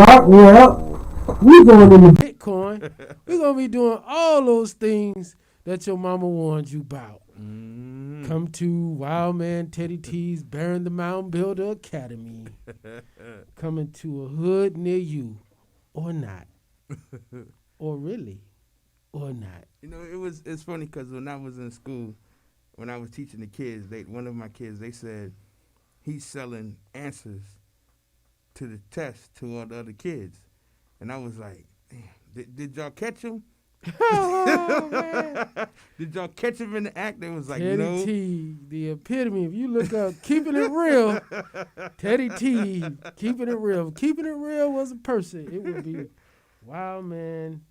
dark web. We going into Bitcoin. We're going to be doing all those things that your mama warned you about. Come to Wild Man Teddy T's Baron the Mountain Builder Academy. Coming to a hood near you. Or not. Or really. Or not. You know, it's funny because when I was in school, when I was teaching the kids, one of my kids, they said he's selling answers to the test to all the other kids. And I was like, damn, did y'all catch him? Oh, man. Did y'all catch him in the act? They was like, Teddy no. T, the epitome. If you look up Keeping It Real, Teddy T, Keeping It Real. Keeping It Real was a person. It would be Wild Man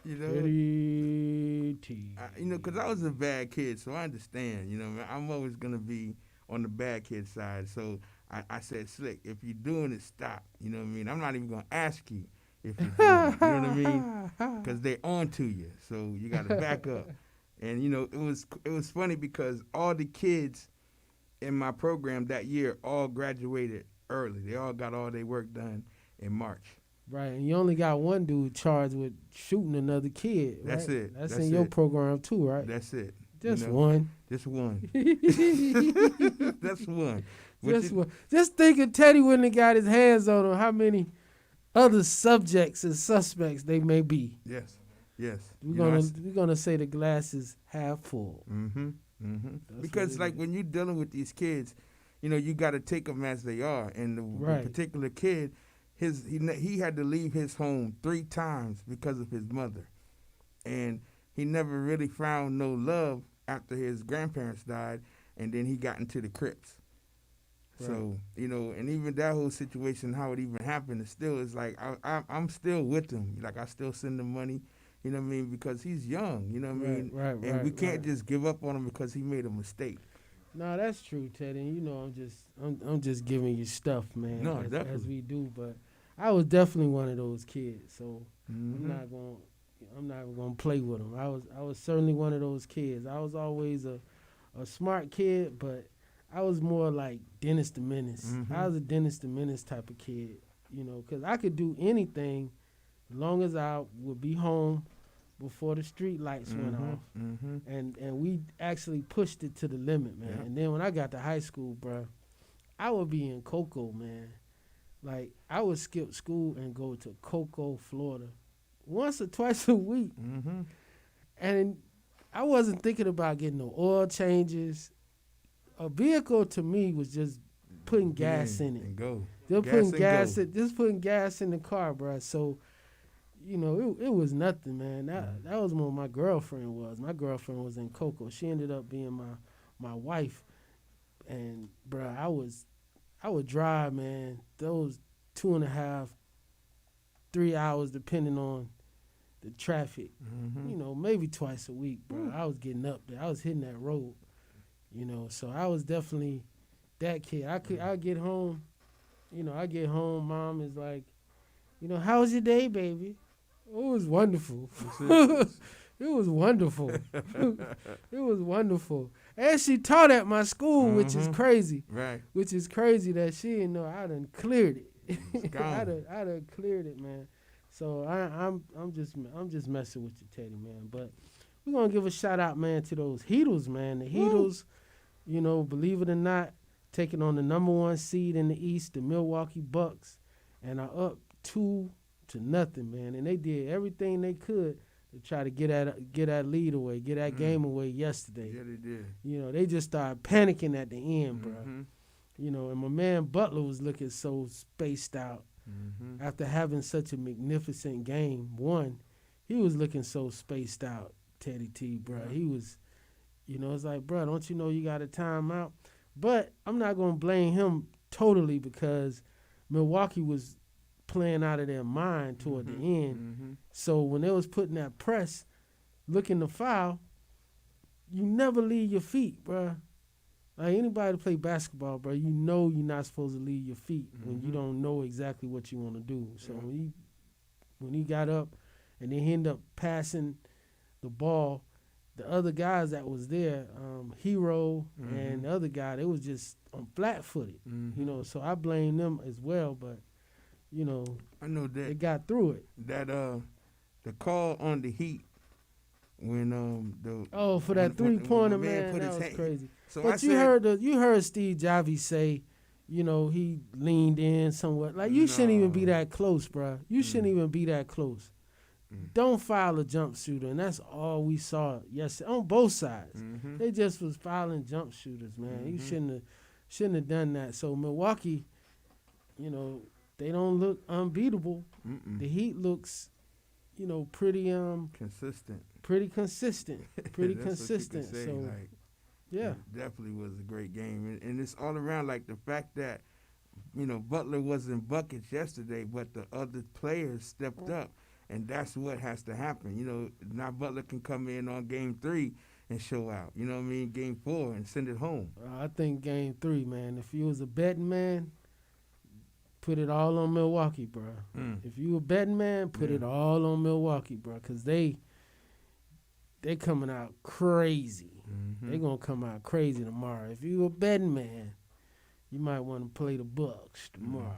You know, Teddy T. Because I was a bad kid, so I understand. You know, I'm always going to be on the bad kid side. So I said, Slick, if you're doing it, stop. You know what I mean? I'm not even going to ask you if you're doing it. You know what I mean? Because they're on to you. So you got to back up. And, it was funny because all the kids in my program that year all graduated early. They all got all their work done in March. Right, and you only got one dude charged with shooting another kid. Right? That's it. That's in your program too, right? That's it. Just one. Just one. That's one. One. Just think if Teddy wouldn't have got his hands on him, how many other subjects and suspects they may be. Yes. Yes. We're gonna say the glass is half full. Because like when you're dealing with these kids, you got to take them as they are. And the particular kid, he had to leave his home 3 times because of his mother, and he never really found no love after his grandparents died, and then he got into the Crips. Right. So and even that whole situation, how it even happened, is like I'm still with him. Like I still send him money. You know what I mean? Because he's young. You know what I mean? Right. And we can't just give up on him because he made a mistake. No, that's true, Teddy. I'm just giving you stuff, man. No, definitely. As we do, but I was definitely one of those kids. So I'm not gonna play with them. I was certainly one of those kids. I was always a smart kid, but I was more like Dennis the Menace. I was a Dennis the Menace type of kid, because I could do anything as long as I would be home before the street lights went off. And we actually pushed it to the limit, man. Yeah. And then when I got to high school, bro, I would be in Cocoa, man. Like, I would skip school and go to Cocoa, Florida, once or twice a week. And I wasn't thinking about getting no oil changes. A vehicle to me was just putting gas in it. And go. Just putting gas in the car, bro. So, it was nothing, man. That was what my girlfriend was. My girlfriend was in Cocoa. She ended up being my wife. And, bro, I would drive, man, those 2.5, 3 hours, depending on the traffic. Maybe twice a week, bro. I was getting up there. I was hitting that road. So I was definitely that kid. I get home, mom is like, how was your day, baby? It was wonderful. It was wonderful. It was wonderful. And she taught at my school, which is crazy. Right. Which is crazy that she didn't know I done cleared it. I done cleared it, man. So I'm just messing with you, Teddy, man. But we're gonna give a shout out, man, to those Heatles, man. The Heatles, believe it or not, taking on the number 1 seed in the East, the Milwaukee Bucks, and are up 2-0, man. And they did everything they could to try to get that lead away, get that game away yesterday. Yeah, they did. They just started panicking at the end, bro. And my man Butler was looking so spaced out after having such a magnificent game. He was looking so spaced out, Teddy T, bro. He was, it's like, bro, don't you know you got a timeout? But I'm not going to blame him totally because Milwaukee was playing out of their mind toward the end. So when they was putting that press, looking to foul, you never leave your feet, bro. Like anybody to play basketball, bro, you're not supposed to leave your feet when you don't know exactly what you want to do. So when he got up and then he ended up passing the ball, the other guys that was there, Hero and the other guy, they was just on flat-footed, So I blame them as well. But, I know that they got through it. That the call on the Heat when for that 3-pointer, man, that was crazy. So but you heard Steve Javi say, he leaned in somewhat. Like, you shouldn't even be that close, bro. You shouldn't even be that close. Don't foul a jump shooter, and that's all we saw yesterday on both sides. Mm-hmm. They just was fouling jump shooters, man. You shouldn't have done that. So Milwaukee, they don't look unbeatable. Mm-mm. The Heat looks, pretty consistent. Pretty consistent. Pretty consistent. Say, so yeah, it definitely was a great game, and it's all around, like the fact that Butler wasn't buckets yesterday, but the other players stepped up. And that's what has to happen. Now Butler can come in on game 3 and show out. You know what I mean? Game 4 and send it home. I think game 3, man. If you was a betting man, put it all on Milwaukee, bro. If you a betting man, put it all on Milwaukee, bro. Because they coming out crazy. Mm-hmm. They going to come out crazy tomorrow. If you a betting man, you might want to play the Bucks tomorrow.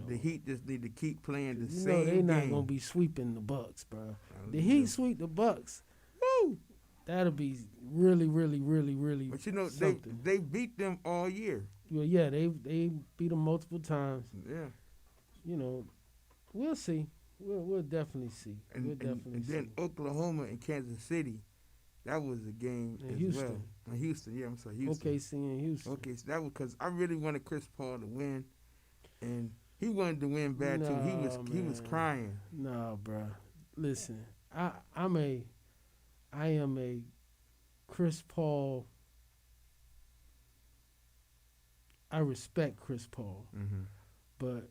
The Heat just need to keep playing the same game. They're not gonna be sweeping the Bucks, bro. The Heat sweep the Bucks. Woo! That'll be really, really, really, really. But something. they beat them all year. Well, yeah, they beat them multiple times. Yeah. We'll see. We'll definitely see. And then Oklahoma and Kansas City. That was a game in as Houston. well. In Houston, yeah, I'm sorry, Houston. OKC and Houston. Okay, so that was because I really wanted Chris Paul to win, and he wanted to win bad too. He was crying. No, bro. Listen, I am a Chris Paul. I respect Chris Paul, but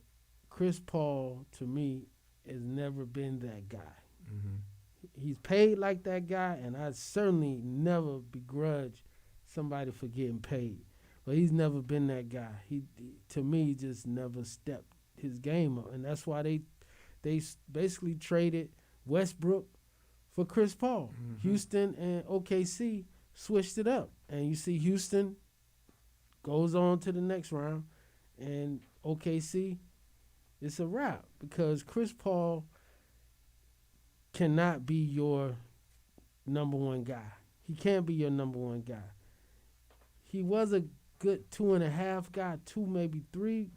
Chris Paul to me has never been that guy. Mm-hmm. He's paid like that guy, and I certainly never begrudge somebody for getting paid. But he's never been that guy. He to me, just never stepped his game up, and that's why they basically traded Westbrook for Chris Paul. Mm-hmm. Houston and OKC switched it up, and you see Houston goes on to the next round, and OKC, it's a wrap because Chris Paul cannot be your number one guy. He can't be your number one guy. He was a good 2.5 guy, 2 maybe 3,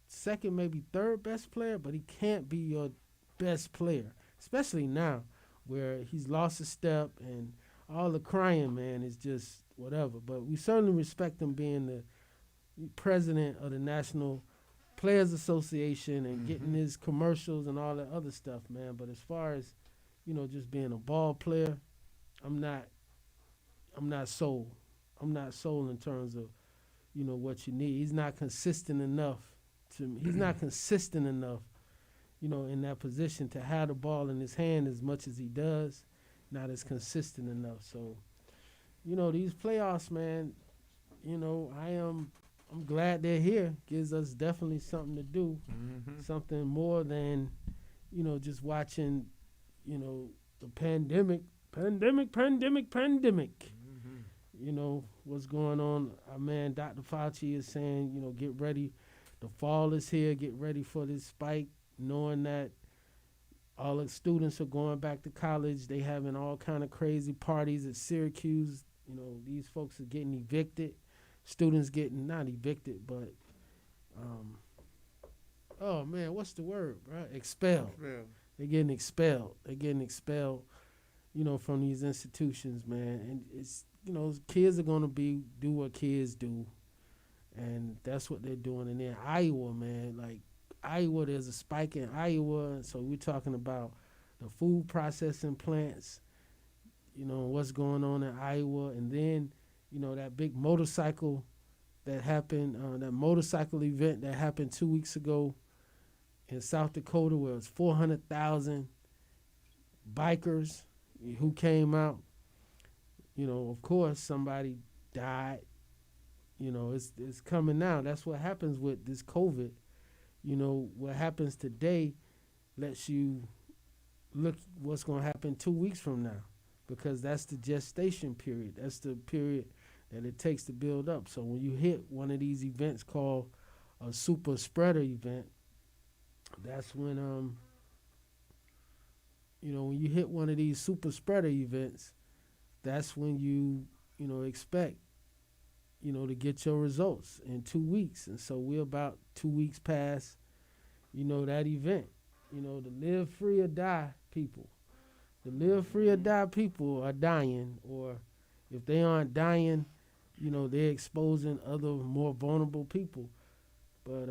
second maybe third best player, but he can't be your best player, especially now where he's lost a step and all the crying, man, is just whatever. But we certainly respect him being the president of the National Players Association and getting his commercials and all that other stuff, man. But as far as, just being a ball player, I'm not sold. I'm not sold in terms of, what you need. He's not consistent enough he's not consistent enough, in that position to have the ball in his hand as much as he does, not as consistent enough. So, these playoffs, man, I'm glad they're here. Gives us definitely something to do, something more than, just watching, the pandemic. What's going on. Our man, Dr. Fauci is saying, get ready. The fall is here. Get ready for this spike, knowing that all the students are going back to college. They having all kind of crazy parties at Syracuse. These folks are getting evicted. Students getting not evicted, but oh man, what's the word, bro? Expelled. They're getting expelled. From these institutions, man. And it's kids are gonna do what kids do, and that's what they're doing. And then Iowa, man, like Iowa, there's a spike in Iowa, so we're talking about the food processing plants. What's going on in Iowa, and then that big motorcycle that happened, that motorcycle event that happened 2 weeks ago in South Dakota, where it was 400,000 bikers who came out. Of course, somebody died. It's coming now. That's what happens with this COVID. What happens today lets you look what's going to happen 2 weeks from now, because that's the gestation period. That's the period that it takes to build up. So when you hit one of these events called a super spreader event, That's when when you hit one of these super spreader events, that's when you expect to get your results in 2 weeks. And so we're about 2 weeks past that event. To live free or die people. The live free or die people are dying, or if they aren't dying, they're exposing other more vulnerable people. But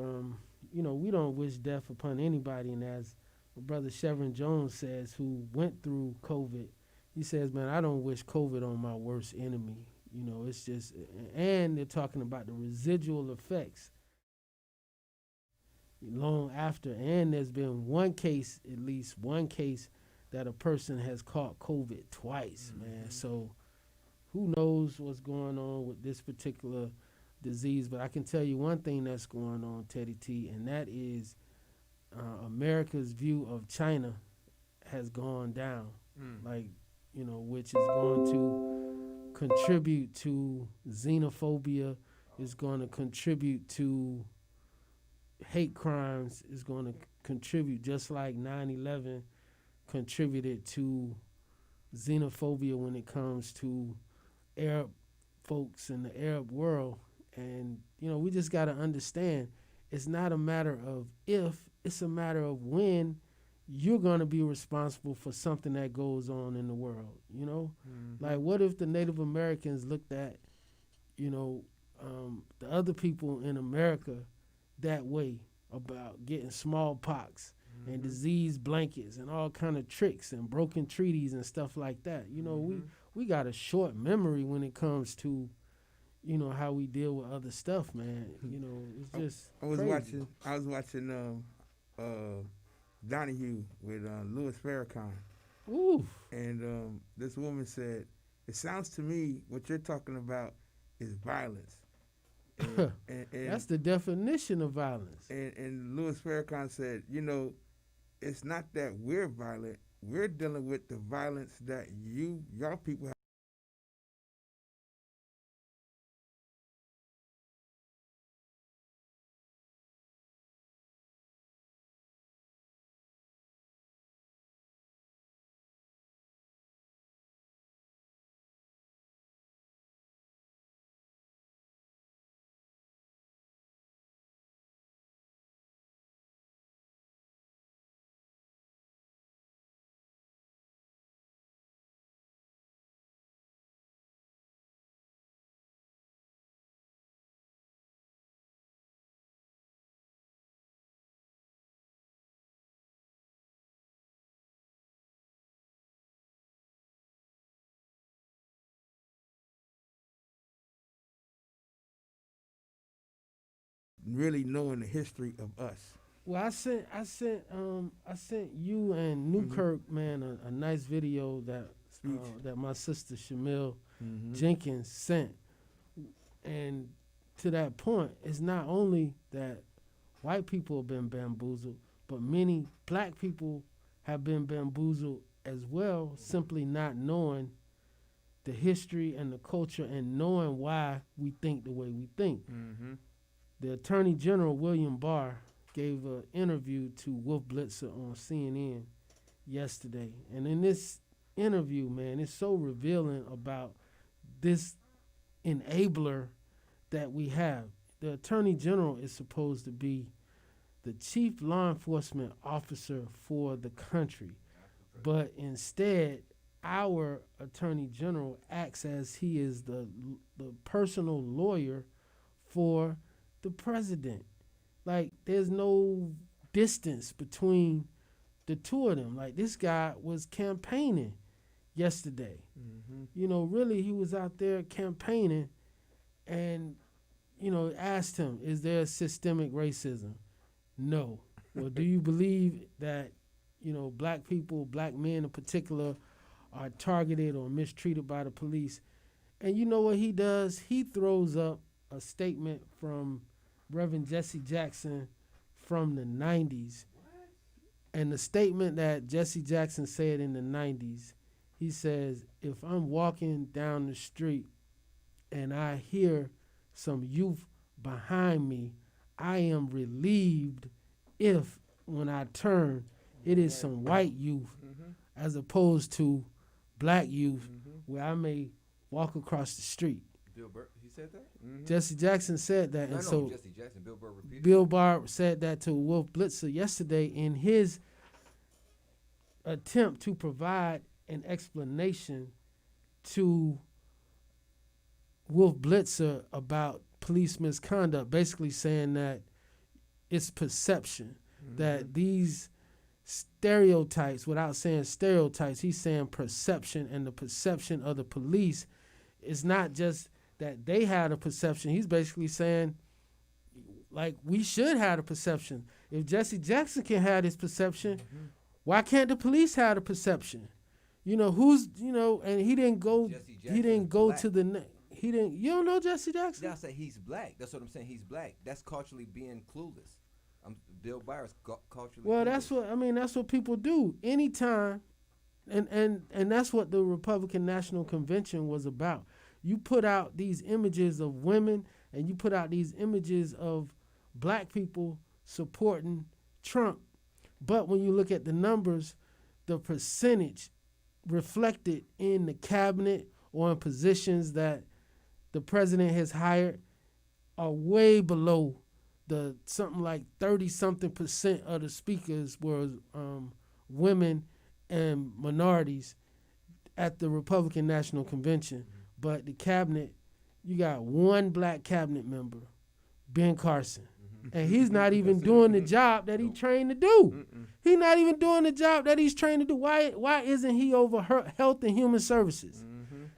we don't wish death upon anybody. And as my brother Chevron Jones says, who went through COVID, he says, man, I don't wish COVID on my worst enemy. It's just, and they're talking about the residual effects long after. And there's been at least one case, that a person has caught COVID twice, man. So who knows what's going on with this particular disease? But I can tell you one thing that's going on, Teddy T, and that is America's view of China has gone down, which is going to contribute to xenophobia, is going to contribute to hate crimes, is going to contribute, just like 9/11 contributed to xenophobia when it comes to Arab folks in the Arab world. And, we just got to understand, it's not a matter of if, it's a matter of when you're going to be responsible for something that goes on in the world, Like, what if the Native Americans looked at, the other people in America that way about getting smallpox and disease blankets and all kind of tricks and broken treaties and stuff like that. We got a short memory when it comes to, how we deal with other stuff, man. It's just I was crazy. watching Donahue with Louis Farrakhan. Ooh. And this woman said, "It sounds to me what you're talking about is violence." And That's the definition of violence. And Louis Farrakhan said, it's not that we're violent. We're dealing with the violence that y'all people have. Really knowing the history of us. Well, I sent you and Newkirk, man, a nice video that my sister Shamil Jenkins sent. And to that point, it's not only that white people have been bamboozled, but many black people have been bamboozled as well, simply not knowing the history and the culture and knowing why we think the way we think. The Attorney General, William Barr, gave an interview to Wolf Blitzer on CNN yesterday. And in this interview, man, it's so revealing about this enabler that we have. The Attorney General is supposed to be the chief law enforcement officer for the country. But instead, our Attorney General acts as he is the personal lawyer for the president. Like, there's no distance between the two of them. Like, this guy was campaigning yesterday. Really, he was out there campaigning, and, asked him, is there systemic racism? No. Well, do you believe that, black people, black men in particular, are targeted or mistreated by the police? And you know what he does? He throws up a statement from Reverend Jesse Jackson from the 90s. And the statement that Jesse Jackson said in the 90s, he says, if I'm walking down the street and I hear some youth behind me, I am relieved if when I turn, it is some white youth as opposed to black youth where I may walk across the street. Bill Burr, he said that? Jesse Jackson said that. No, and so Jesse Jackson, Bill Burr repeated Bill Barr said that to Wolf Blitzer yesterday in his attempt to provide an explanation to Wolf Blitzer about police misconduct, basically saying that it's perception, that these stereotypes, without saying stereotypes, he's saying perception, and the perception of the police is not just that they had a perception. He's basically saying, like, we should have a perception. If Jesse Jackson can have this perception, why can't the police have a perception? You know, and he didn't go to the, you don't know Jesse Jackson? Yeah, I say he's black. That's what I'm saying. He's black. That's culturally being clueless. Bill Barr's culturally clueless. That's what people do. Anytime, and that's what the Republican National Convention was about. You put out these images of women and you put out these images of black people supporting Trump. But when you look at the numbers, the percentage reflected in the cabinet or in positions that the president has hired are way below the something like 30-something% of the speakers were women and minorities at the Republican National Convention. But the cabinet, you got one black cabinet member, Ben Carson. And he's not even doing the job that he's trained to do. He's not even doing the job that he's trained to do. Why isn't he over Health and Human Services?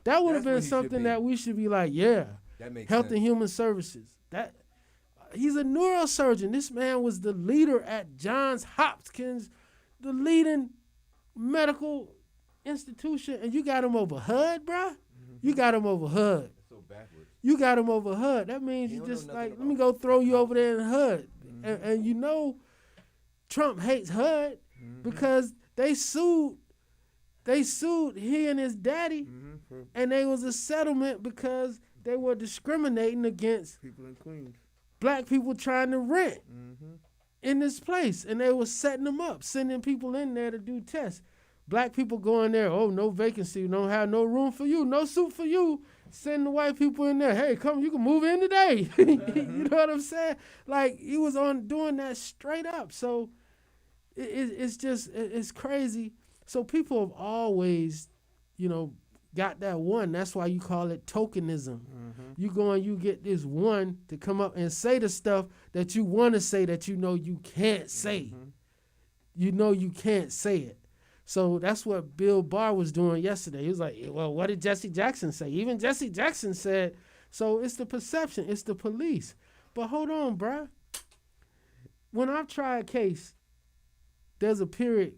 That would have been something that we should be like, yeah, that makes Health sense. and Human Services. He's a neurosurgeon. This man was the leader at Johns Hopkins, the leading medical institution, and you got him over HUD, bruh? You got him over HUD. That's so backwards. You got him over HUD. That means you just like, let me go throw you over there in HUD. And you know Trump hates HUD because they sued he and his daddy, and there was a settlement because they were discriminating against people in Queens, black people trying to rent in this place, and they were setting them up, sending people in there to do tests. Black people go in there, oh, no vacancy, don't have no room for you, no suit for you. Send the white people in there, hey, come, you can move in today. You know what I'm saying? Like, he was on doing that straight up. So it's crazy. So people have always, got that one. That's why you call it tokenism. You go and you get this one to come up and say the stuff that you want to say that you know you can't say. You know you can't say it. So that's what Bill Barr was doing yesterday. He was like, well, what did Jesse Jackson say? Even Jesse Jackson said, so it's the perception, it's the police. But hold on, bruh. When I've tried a case, there's a period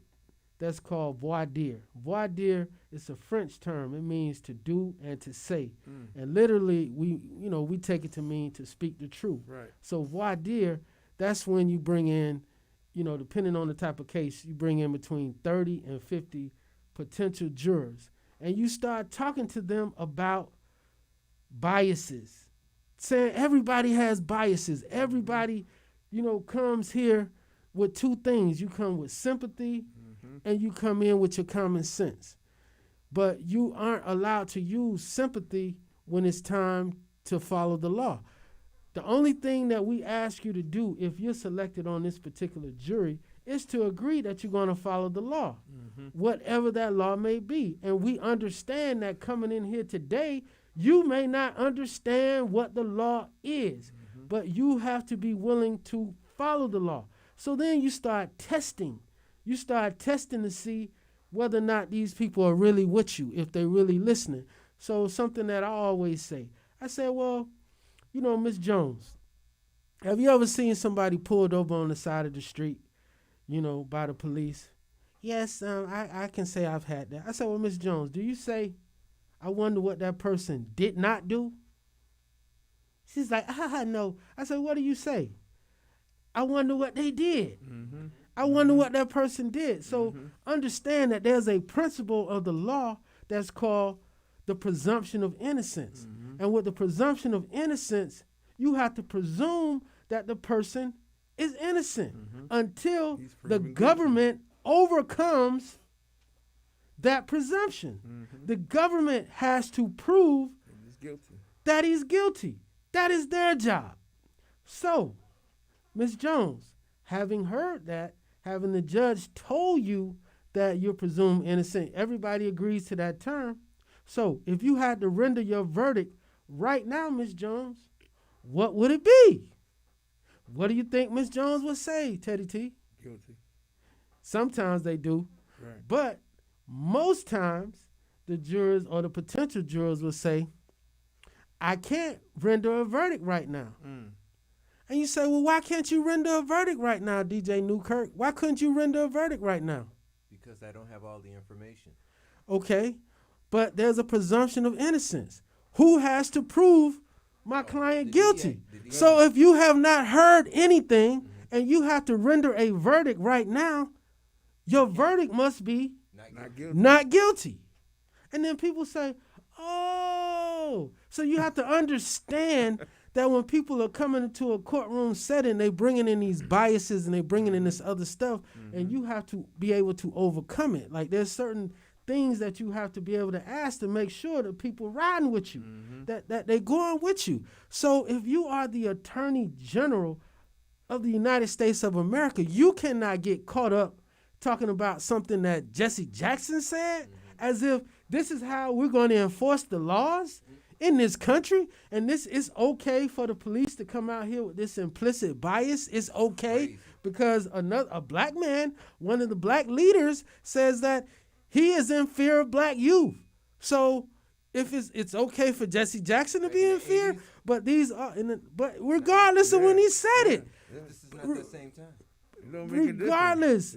that's called voir dire. Voir dire is a French term. It means to do and to say. And literally, we take it to mean to speak the truth. Right. So voir dire, that's when you bring in, depending on the type of case, you bring in between 30 and 50 potential jurors. And you start talking to them about biases, saying everybody has biases. Everybody, comes here with two things. You come with sympathy and you come in with your common sense. But you aren't allowed to use sympathy when it's time to follow the law. The only thing that we ask you to do if you're selected on this particular jury is to agree that you're going to follow the law, whatever that law may be. And we understand that coming in here today, you may not understand what the law is, but you have to be willing to follow the law. So then you start testing. You start testing to see whether or not these people are really with you, if they're really listening. So something that I always say, I say, well, Miss Jones, have you ever seen somebody pulled over on the side of the street, by the police? Yes, I can say I've had that. I said, well, Miss Jones, do you say, I wonder what that person did not do? She's like, no. I said, what do you say? I wonder what they did. I wonder what that person did. So understand that there's a principle of the law that's called the presumption of innocence. And with the presumption of innocence, you have to presume that the person is innocent until the government overcomes that presumption. The government has to prove that he's guilty. That is their job. So, Ms. Jones, having heard that, having the judge told you that you're presumed innocent, everybody agrees to that term. So, if you had to render your verdict right now, Ms. Jones, what would it be? What do you think Ms. Jones would say, Teddy T? Guilty. Sometimes they do. Right. But most times, the jurors or the potential jurors will say, I can't render a verdict right now. And you say, well, why can't you render a verdict right now, DJ Newkirk? Why couldn't you render a verdict right now? Because I don't have all the information. Okay, but there's a presumption of innocence. Who has to prove my client guilty? So if you have not heard anything and you have to render a verdict right now, your verdict must be not guilty. And then people say, oh, so you have to understand that when people are coming into a courtroom setting, they bringing in these biases and they bringing in this other stuff, and you have to be able to overcome it. Like there's certain things that you have to be able to ask to make sure that people riding with you, that they going with you. So if you are the Attorney General of the United States of America, you cannot get caught up talking about something that Jesse Jackson said as if this is how we're going to enforce the laws in this country, and this is okay for the police to come out here with this implicit bias. It's okay because a black man, one of the black leaders, says that he is in fear of black youth. So if it's okay for Jesse Jackson to be in fear, but these are, but regardless of when he said it, this is not the same time. Regardless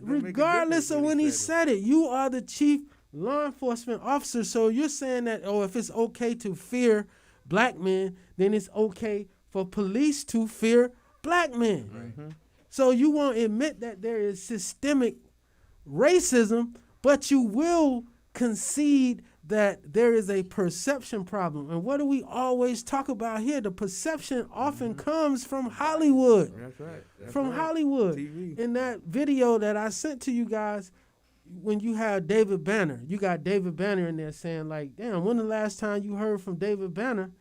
of when he said it, you are the chief law enforcement officer. So you're saying that, if it's okay to fear black men, then it's okay for police to fear black men. So you won't admit that there is systemic racism, but you will concede that there is a perception problem. And what do we always talk about here? The perception often comes from Hollywood. That's right. From Hollywood. TV. In that video that I sent to you guys, when you have David Banner, you got David Banner in there saying like, damn, when the last time you heard from David Banner,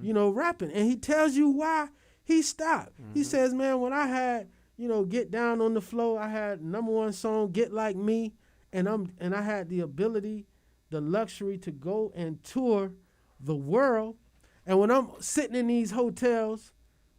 rapping? And he tells you why he stopped. He says, man, when I had, Get Down on the Floor, I had #1 song, Get Like Me, and I had the ability, the luxury to go and tour the world. And when I'm sitting in these hotels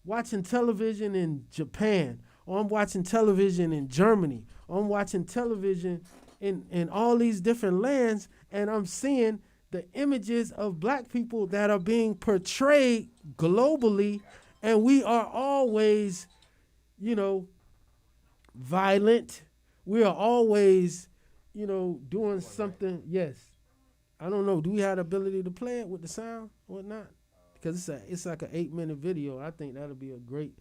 watching television in Japan, or I'm watching television in Germany, or I'm watching television in all these different lands, and I'm seeing the images of black people that are being portrayed globally, and we are always, violent. We are always, doing something. Yes. I don't know. Do we have the ability to play it with the sound or whatnot? Because it's like an 8-minute video. I think that'll be a great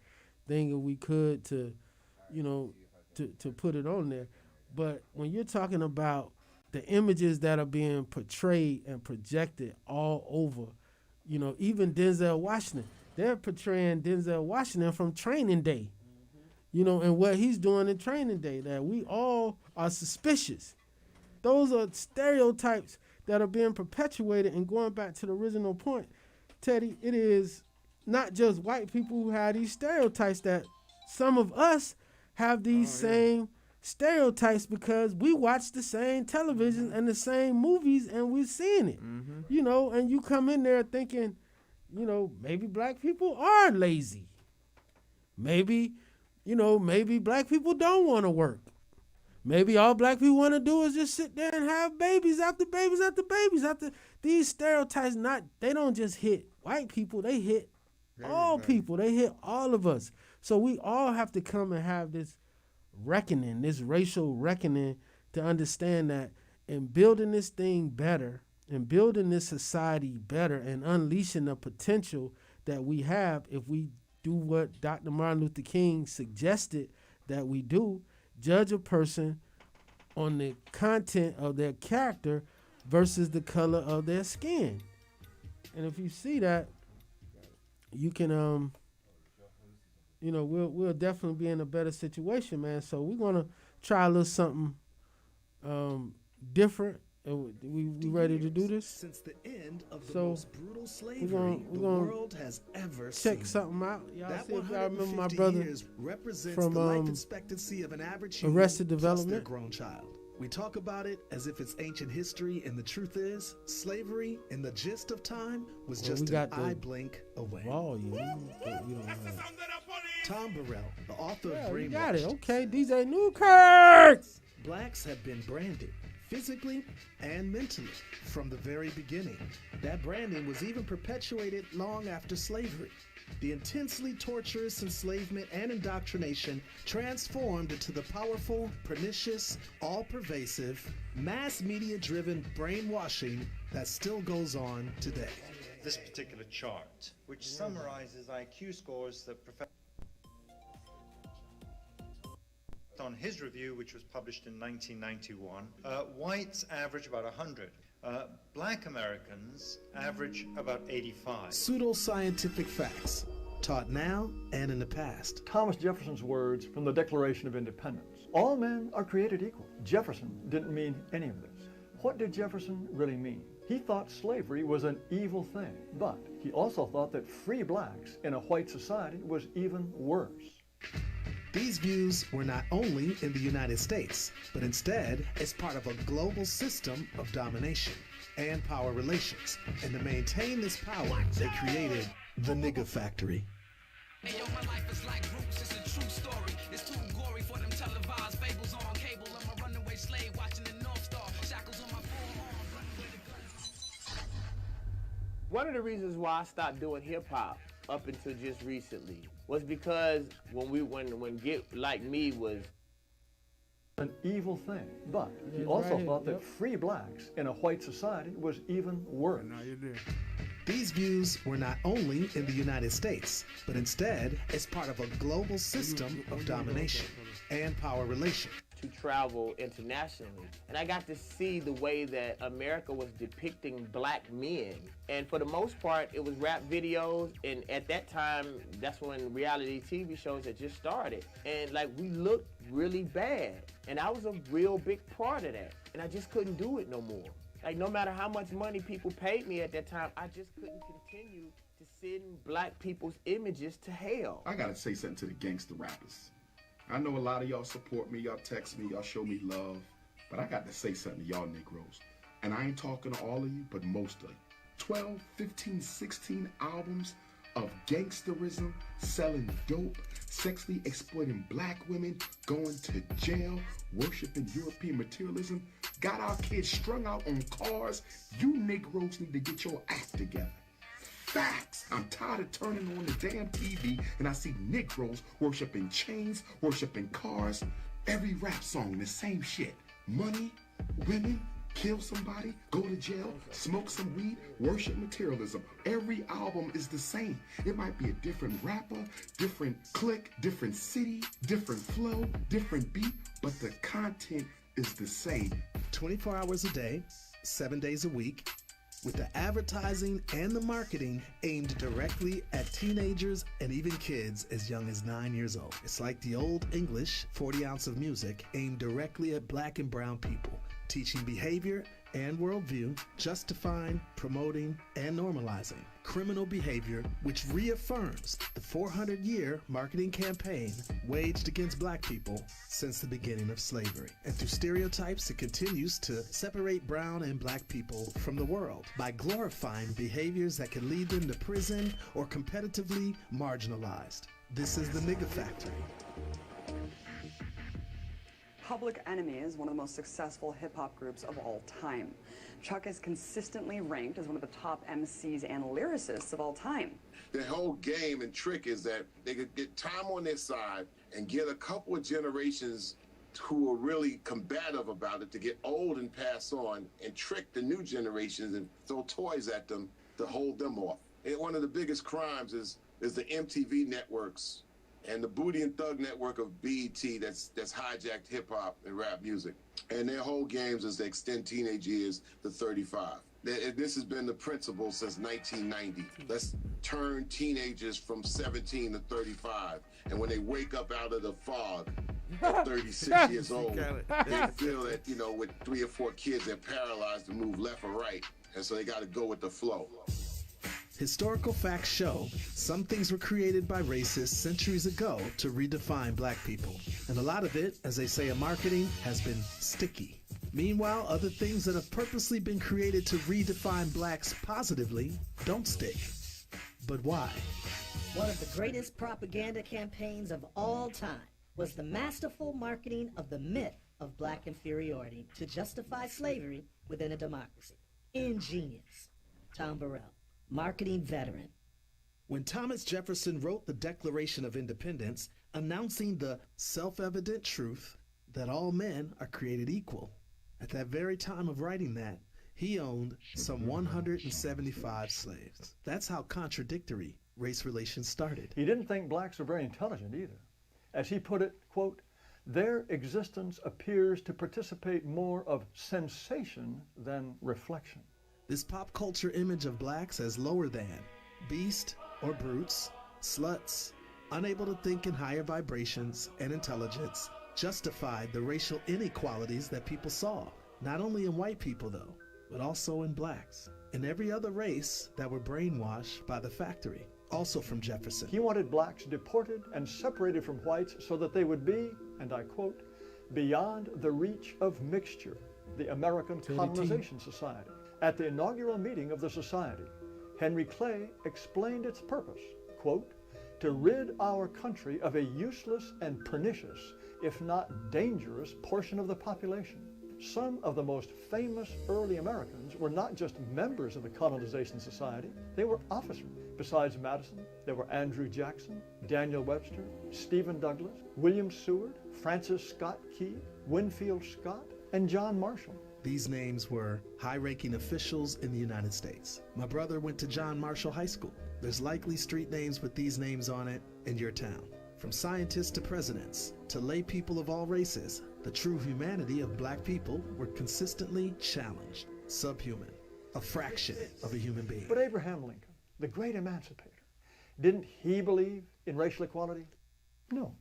thing if we could to put it on there. But when you're talking about the images that are being portrayed and projected all over, even Denzel Washington, they're portraying Denzel Washington from Training Day, and what he's doing in Training Day, that we all are suspicious. Those are stereotypes that are being perpetuated. And going back to the original point, Teddy, it is not just white people who have these stereotypes, that some of us have these same stereotypes because we watch the same television and the same movies and we're seeing it, and you come in there thinking, maybe black people are lazy. Maybe black people don't want to work. Maybe all black people want to do is just sit there and have babies after babies after babies after. These stereotypes, they don't just hit white people, they hit all people. They hit all of us. So we all have to come and have this reckoning, this racial reckoning, to understand that in building this thing better, and building this society better, and unleashing the potential that we have, if we do what Dr. Martin Luther King suggested that we do, judge a person on the content of their character versus the color of their skin. And if you see that, you can you know, we'll definitely be in a better situation, man. So we're gonna try a little something different. And we ready to do this? Since the end of the most brutal slavery the gonna world has ever check seen. something out. Y'all That see if y'all remember my 150 brother years represents from the life expectancy of an average human Arrested plus Development. their grown child. We talk about it as if it's ancient history, and the truth is, slavery, in the gist of time, was just an eye blink away. Volume. Tom Burrell, the author of You Brainwashed. got it. Okay, DJ Newkirk. Blacks have been branded, physically and mentally, from the very beginning. That branding was even perpetuated long after slavery. The intensely torturous enslavement and indoctrination transformed into the powerful, pernicious, all-pervasive, mass media-driven brainwashing that still goes on today. This particular chart, which summarizes IQ scores that Professor on his review, which was published in 1991, whites average about 100. Black Americans average about 85. Pseudo-scientific facts, taught now and in the past. Thomas Jefferson's words from the Declaration of Independence. All men are created equal. Jefferson didn't mean any of this. What did Jefferson really mean? He thought slavery was an evil thing, but he also thought that free blacks in a white society was even worse. These views were not only in the United States, but instead as part of a global system of domination and power relations. And to maintain this power, they created the nigger factory. Hey, yo, my life is like Roots, it's a true story. It's too gory for them televised fables on cable. I'm a runaway slave watching the North Star. Shackles on my forearm, running with a gun. One of the reasons why I stopped doing hip hop up until just recently was because when Get Like Me was an evil thing, but he also thought that free blacks in a white society was even worse. Now you're there. These views were not only in the United States, but instead as part of a global system of domination and power relations. To travel internationally, and I got to see the way that America was depicting black men, and for the most part it was rap videos, and at that time that's when reality TV shows had just started, and like we looked really bad, and I was a real big part of that, and I just couldn't do it no more. Like no matter how much money people paid me at that time, I just couldn't continue to send black people's images to hell. I gotta say something to the gangster rappers. I know a lot of y'all support me, y'all text me, y'all show me love, but I got to say something to y'all Negroes. And I ain't talking to all of you, but most of you. 12, 15, 16 albums of gangsterism, selling dope, sexually exploiting black women, going to jail, worshiping European materialism, got our kids strung out on cars. You Negroes need to get your act together. Facts. I'm tired of turning on the damn TV and I see Negroes worshiping chains, worshiping cars. Every rap song, the same shit. Money, women, kill somebody, go to jail, smoke some weed, worship materialism. Every album is the same. It might be a different rapper, different clique, different city, different flow, different beat, but the content is the same. 24 hours a day, 7 days a week, with the advertising and the marketing aimed directly at teenagers and even kids as young as 9 years old. It's like the old English 40 ounce of music aimed directly at black and brown people, teaching behavior and worldview, justifying, promoting, and normalizing criminal behavior, which reaffirms the 400-year marketing campaign waged against black people since the beginning of slavery. And through stereotypes, it continues to separate brown and black people from the world by glorifying behaviors that can lead them to prison or competitively marginalized. This is the nigger factory. Public Enemy is one of the most successful hip-hop groups of all time. Chuck is consistently ranked as one of the top MCs and lyricists of all time. The whole game and trick is that they could get time on their side and get a couple of generations who are really combative about it to get old and pass on and trick the new generations and throw toys at them to hold them off. And one of the biggest crimes is the MTV networks and the Booty and Thug network of BET that's hijacked hip-hop and rap music. And their whole games is to extend teenage years to 35. This has been the principle since 1990. Let's turn teenagers from 17 to 35. And when they wake up out of the fog at 36 years old, they feel that, you know, with 3 or 4 kids, they're paralyzed to move left or right. And so they got to go with the flow. Historical facts show some things were created by racists centuries ago to redefine black people. And a lot of it, as they say in marketing, has been sticky. Meanwhile, other things that have purposely been created to redefine blacks positively don't stick. But why? One of the greatest propaganda campaigns of all time was the masterful marketing of the myth of black inferiority to justify slavery within a democracy. Ingenious. Tom Burrell, marketing veteran. When Thomas Jefferson wrote the Declaration of Independence, announcing the self-evident truth that all men are created equal, at that very time of writing that, he owned some 175 slaves. That's how contradictory race relations started. He didn't think blacks were very intelligent either. As he put it, quote, their existence appears to participate more of sensation than reflection. This pop culture image of blacks as lower than, beast or brutes, sluts, unable to think in higher vibrations and intelligence, justified the racial inequalities that people saw, not only in white people though, but also in blacks, and every other race that were brainwashed by the factory, also from Jefferson. He wanted blacks deported and separated from whites so that they would be, and I quote, beyond the reach of mixture, the American Colonization Society. At the inaugural meeting of the society, Henry Clay explained its purpose, quote, to rid our country of a useless and pernicious, if not dangerous, portion of the population. Some of the most famous early Americans were not just members of the Colonization Society, they were officers. Besides Madison, there were Andrew Jackson, Daniel Webster, Stephen Douglas, William Seward, Francis Scott Key, Winfield Scott, and John Marshall. These names were high-ranking officials in the United States. My brother went to John Marshall High School. There's likely street names with these names on it in your town. From scientists to presidents, to lay people of all races, the true humanity of black people were consistently challenged, subhuman, a fraction of a human being. But Abraham Lincoln, the great emancipator, didn't he believe in racial equality? No.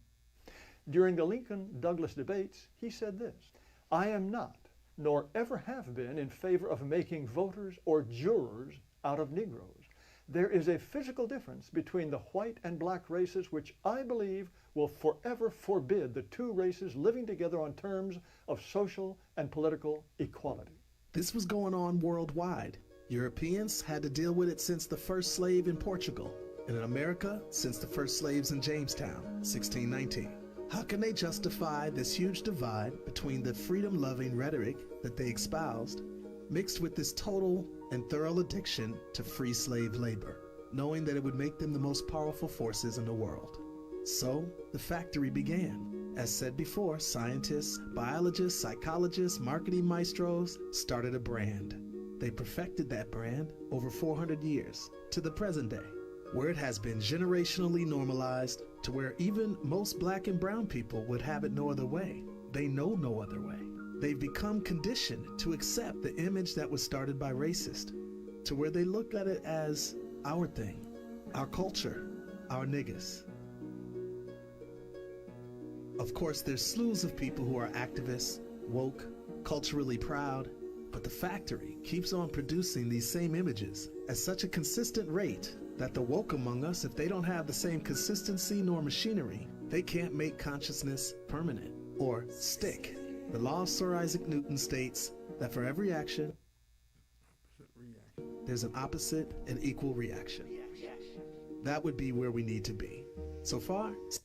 During the Lincoln-Douglas debates, he said this, I am not, nor ever have been, in favor of making voters or jurors out of Negroes. There is a physical difference between the white and black races which I believe will forever forbid the two races living together on terms of social and political equality. This was going on worldwide. Europeans had to deal with it since the first slave in Portugal, and in America since the first slaves in Jamestown, 1619. How can they justify this huge divide between the freedom-loving rhetoric that they espoused, mixed with this total and thorough addiction to free slave labor, knowing that it would make them the most powerful forces in the world? So, the factory began. As said before, scientists, biologists, psychologists, marketing maestros started a brand. They perfected that brand over 400 years to the present day, where it has been generationally normalized to where even most black and brown people would have it no other way. They know no other way. They've become conditioned to accept the image that was started by racists, to where they look at it as our thing, our culture, our niggas. Of course, there's slews of people who are activists, woke, culturally proud, but the factory keeps on producing these same images at such a consistent rate that the woke among us, if they don't have the same consistency nor machinery, they can't make consciousness permanent or stick. The law of Sir Isaac Newton states that for every action, there's an opposite and equal reaction. That would be where we need to be. So far, it's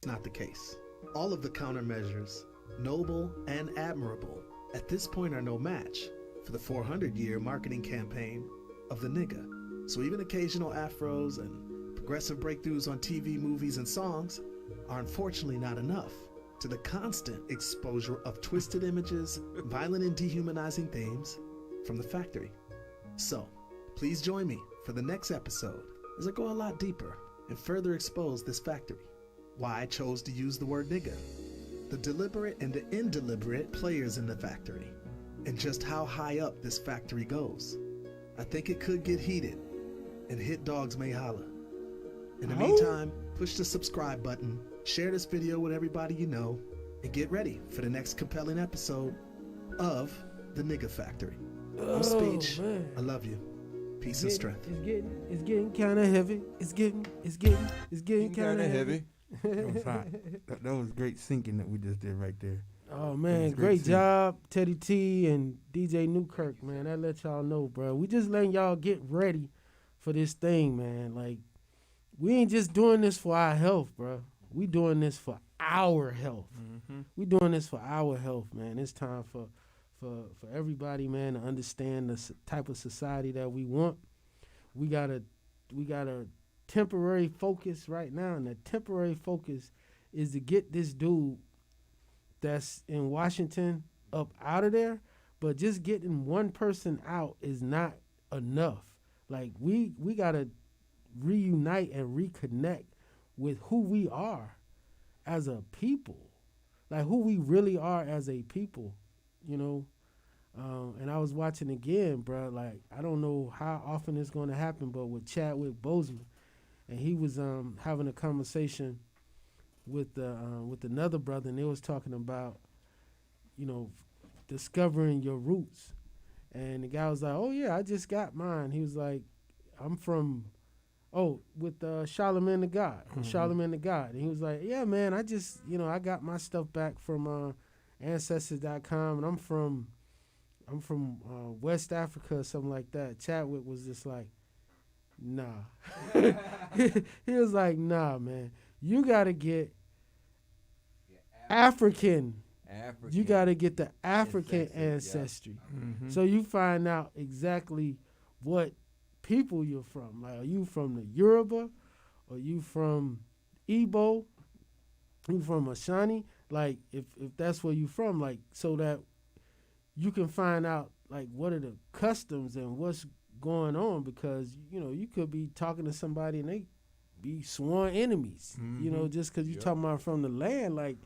not the case. All of the countermeasures, noble and admirable, at this point are no match for the 400-year marketing campaign of the nigga. So even occasional afros and progressive breakthroughs on TV, movies, and songs are unfortunately not enough to the constant exposure of twisted images, violent and dehumanizing themes from the factory. So, please join me for the next episode as I go a lot deeper and further expose this factory, why I chose to use the word nigga, the deliberate and the indeliberate players in the factory, and just how high up this factory goes. I think it could get heated, and hit dogs may holler. In the meantime, push the subscribe button, share this video with everybody you know, and get ready for the next compelling episode of The Nigga Factory. I'm Speech. Man. I love you. Peace and strength. It's getting kind of heavy. It's getting kind of heavy. That was hot. That was great syncing that we just did right there. Oh man, great job, Teddy T and DJ Newkirk, man. That let y'all know, bro. We just letting y'all get ready for this thing, man. Like, we ain't just doing this for our health, bro. We doing this for our health. Mm-hmm. We doing this for our health, man. It's time for everybody, man, to understand the type of society that we want. We got a temporary focus right now, and the temporary focus is to get this dude that's in Washington up out of there. But just getting one person out is not enough. Like, we got to reunite and reconnect with who we are as a people, like who we really are as a people, you know. And I was watching again, bro. Like, I don't know how often it's going to happen, but with Chadwick Boseman, and he was having a conversation with another brother, and they was talking about, you know, discovering your roots. And the guy was like, "Oh yeah, I just got mine." He was like, "I'm from." With Charlemagne the God, Charlemagne the God. And he was like, "Yeah, man, I just, I got my stuff back from Ancestors.com, and I'm from West Africa or something like that." Chadwick was just like, "Nah." He was like, "Nah, man, you got to get African. You got to get the African ancestry." Yeah. Mm-hmm. So you find out exactly what people you're from. Like, are you from the Yoruba? Are you from Igbo? Are you from Ashani? Like, if that's where you from, like, so that you can find out, like, what are the customs and what's going on, because, you could be talking to somebody and they be sworn enemies, just because you're talking about from the land. Like,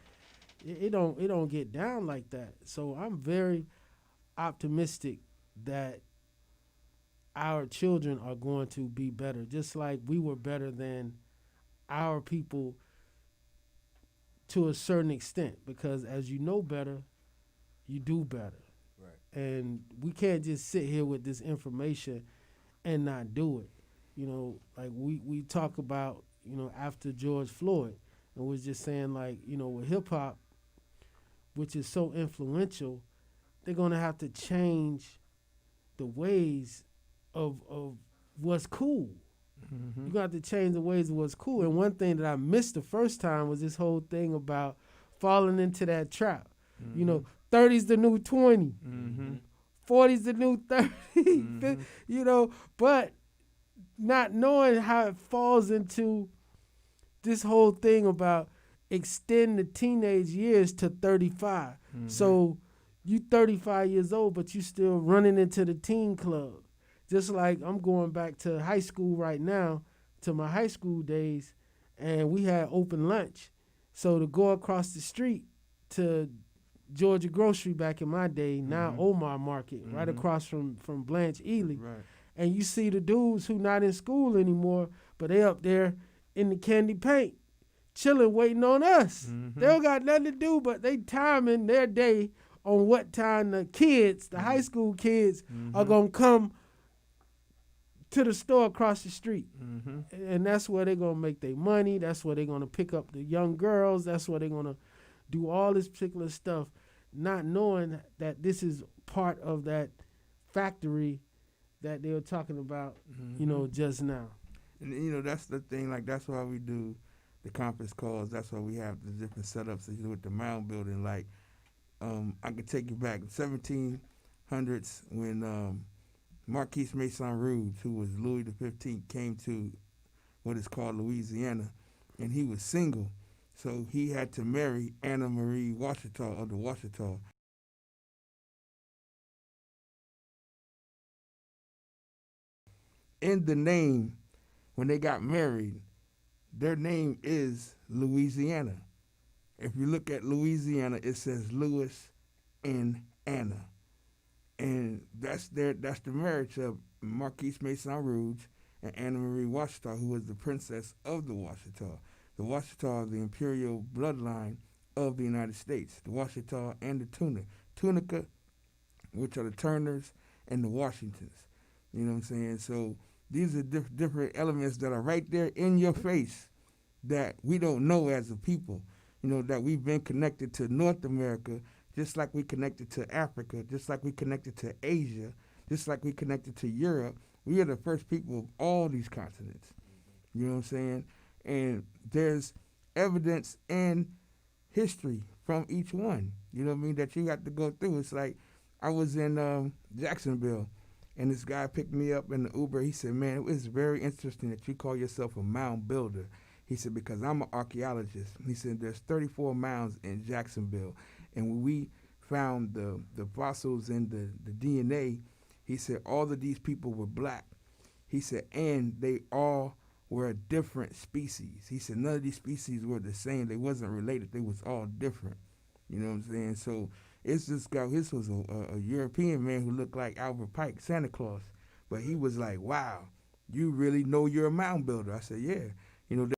it don't get down like that. So I'm very optimistic that our children are going to be better, just like we were better than our people to a certain extent, because as you know better, you do better. Right. And we can't just sit here with this information and not do it. Like we talk about, after George Floyd, and was just saying, like, with hip hop, which is so influential, they're going to have to change the ways of what's cool. Mm-hmm. You're going to have to change the ways of what's cool. And one thing that I missed the first time was this whole thing about falling into that trap. Mm-hmm. 30's the new 20. Mm-hmm. 40's the new 30. Mm-hmm. But not knowing how it falls into this whole thing about extend the teenage years to 35. Mm-hmm. So you 35 years old, but you still running into the teen club. Just like I'm going back to high school right now, to my high school days, and we had open lunch. So to go across the street to Georgia Grocery back in my day, now Omar Market, right across from Blanche Ely. Right. And you see the dudes who not in school anymore, but they up there in the candy paint, chilling, waiting on us. Mm-hmm. They don't got nothing to do, but they timing their day on what time the kids, the high school kids, are going to come to the store across the street. Mm-hmm. And that's where they're going to make their money. That's where they're going to pick up the young girls. That's where they're going to do all this particular stuff, not knowing that this is part of that factory that they were talking about, just now. And, that's the thing. Like, that's why we do the conference calls. That's why we have the different setups with the mound building. Like, I could take you back 1700s when Marquis Mason Rouge, who was Louis XV, came to what is called Louisiana, and he was single. So he had to marry Anna Marie Washita of the Washita. In the name, when they got married, their name is Louisiana. If you look at Louisiana, it says Louis and Anna. And that's the marriage of Marquise Mason Rouge and Anna Marie Washita, who was the princess of the Washita. The Washita, the imperial bloodline of the United States. The Washita and the Tunica, which are the Turners and the Washingtons. You know what I'm saying? So these are different elements that are right there in your face that we don't know as a people. You know, that we've been connected to North America just like we connected to Africa, just like we connected to Asia, just like we connected to Europe. We are the first people of all these continents. You know what I'm saying? And there's evidence and history from each one. You know what I mean? That you got to go through. It's like I was in Jacksonville, and this guy picked me up in the Uber. He said, "Man, it was very interesting that you call yourself a mound builder." He said, "Because I'm an archaeologist." He said, "There's 34 mounds in Jacksonville, and when we found the fossils and the DNA," he said, "all of these people were black." He said, "And they all were a different species." He said, "None of these species were the same. They wasn't related. They was all different." You know what I'm saying? So it's this guy. This was a European man who looked like Albert Pike, Santa Claus. But he was like, "Wow, you really know you're a mound builder." I said, "Yeah." You know,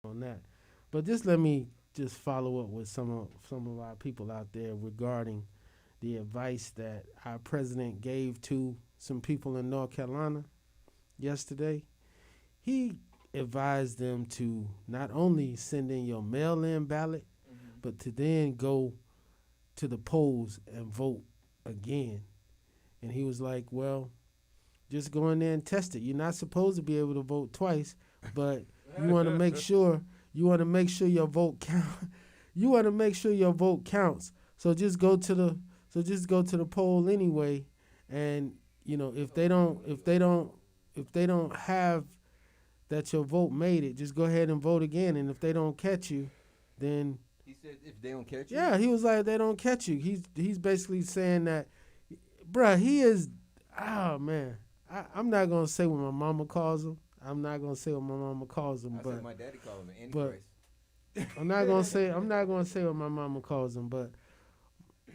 on that. But just let me just follow up with some of our people out there regarding the advice that our president gave to some people in North Carolina yesterday. He advised them to not only send in your mail-in ballot, but to then go to the polls and vote again. And he was like, "Well, just go in there and test it. You're not supposed to be able to vote twice, but you want to make sure your vote count. You want to make sure your vote counts. So just go to the poll anyway, and you know if they don't have that your vote made it, just go ahead and vote again. And if they don't catch you, then." He said if they don't catch you? Yeah, he was like, "They don't catch you." He's basically saying that, bruh, he is, oh man. I'm not gonna say what my mama calls him. But My daddy called him an but Antichrist. I'm not gonna say what my mama calls him, but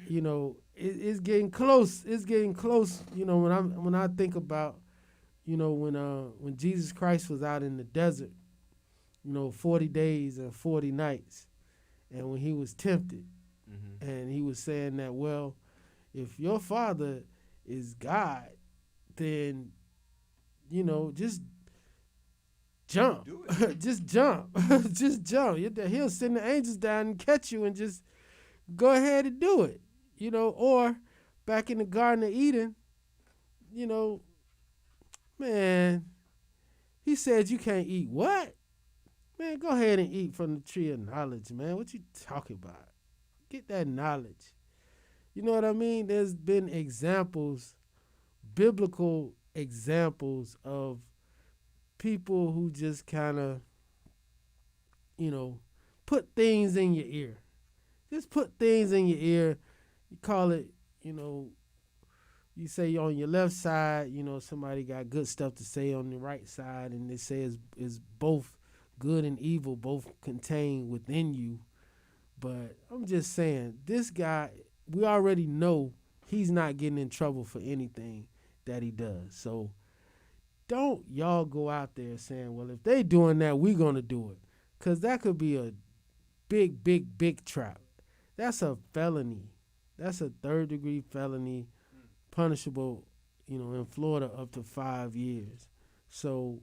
you know, it's getting close. It's getting close. You know, when I think about, you know, when Jesus Christ was out in the desert, you know, 40 days and 40 nights, and when he was tempted, and he was saying that, well, if your father is God, then, you know, just jump. Just jump. Just jump. He'll send the angels down and catch you and just go ahead and do it. You know, or back in the Garden of Eden, you know, man, he said you can't eat what? Man, go ahead and eat from the tree of knowledge, man. What you talking about? Get that knowledge. You know what I mean? There's been examples, biblical examples of people who just kind of, you know, put things in your ear. Just put things in your ear. You call it, you know, you say on your left side, you know, somebody got good stuff to say on the right side, and they say it's both good and evil, both contained within you. But I'm just saying, this guy, we already know he's not getting in trouble for anything that he does. So don't y'all go out there saying, well, if they doing that, we going to do it. Because that could be a big, big, big trap. That's a felony. That's a third-degree felony, punishable, you know, in Florida up to 5 years. So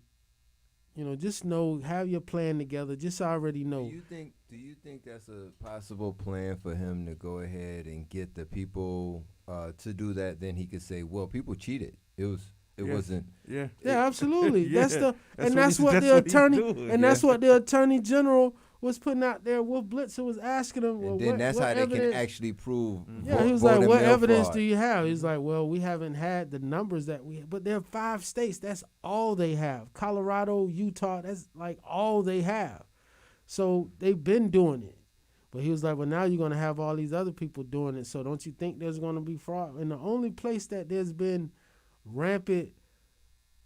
just know, have your plan together. Just already know. Do you think that's a possible plan for him to go ahead and get the people to do that? Then he could say, well, people cheated. It wasn't. Yeah. Yeah, absolutely. Yeah. That's what the attorney general was putting out there. Wolf Blitzer was asking him. And then that's how they can actually prove. Yeah, he was like, "What evidence do you have?" He's like, "Well, we haven't had the numbers that but there are 5 states. That's all they have. Colorado, Utah. That's like all they have. So they've been doing it." But he was like, "Well, now you're going to have all these other people doing it. So don't you think there's going to be fraud?" And the only place that there's been rampant